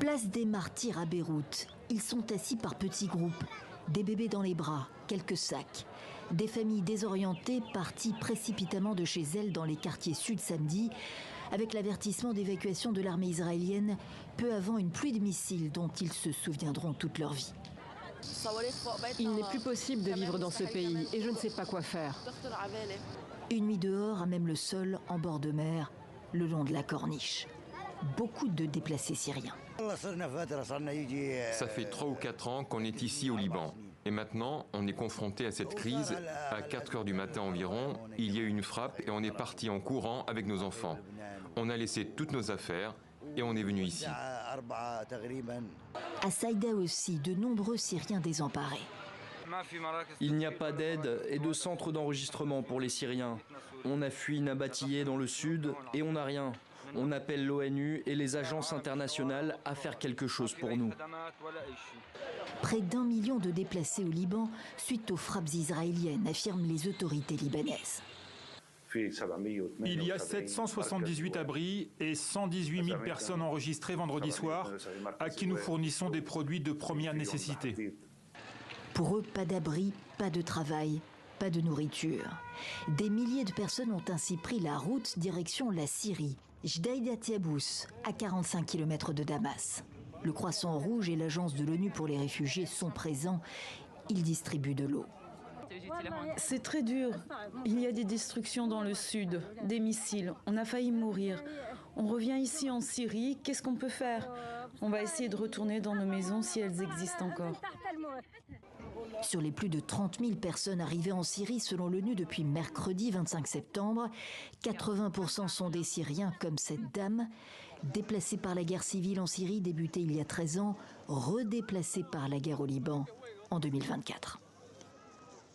Place des Martyrs à Beyrouth. Ils sont assis par petits groupes. Des bébés dans les bras, quelques sacs. Des familles désorientées parties précipitamment de chez elles dans les quartiers sud samedi, avec l'avertissement d'évacuation de l'armée israélienne peu avant une pluie de missiles dont ils se souviendront toute leur vie. Il n'est plus possible de vivre dans ce pays et je ne sais pas quoi faire. Une nuit dehors, à même le sol, en bord de mer, le long de la corniche. Beaucoup de déplacés syriens. Ça fait 3 ou 4 ans qu'on est ici au Liban. Et maintenant, on est confronté à cette crise. À 4 heures du matin environ, il y a eu une frappe et on est parti en courant avec nos enfants. On a laissé toutes nos affaires et on est venu ici. À Saïda aussi, de nombreux Syriens désemparés. Il n'y a pas d'aide et de centre d'enregistrement pour les Syriens. On a fui Nabatillé dans le sud et on n'a rien. On appelle l'ONU et les agences internationales à faire quelque chose pour nous. Près d'1 million de déplacés au Liban suite aux frappes israéliennes, affirment les autorités libanaises. Il y a 778 abris et 118 000 personnes enregistrées vendredi soir à qui nous fournissons des produits de première nécessité. Pour eux, pas d'abri, pas de travail, pas de nourriture. Des milliers de personnes ont ainsi pris la route direction la Syrie. Jdeida Tiabous, à 45 km de Damas. Le Croissant Rouge et l'Agence de l'ONU pour les réfugiés sont présents. Ils distribuent de l'eau. C'est très dur. Il y a des destructions dans le sud, des missiles. On a failli mourir. On revient ici en Syrie. Qu'est-ce qu'on peut faire? On va essayer de retourner dans nos maisons si elles existent encore. Sur les plus de 30 000 personnes arrivées en Syrie selon l'ONU depuis mercredi 25 septembre, 80% sont des Syriens comme cette dame, déplacée par la guerre civile en Syrie débutée il y a 13 ans, redéplacée par la guerre au Liban en 2024.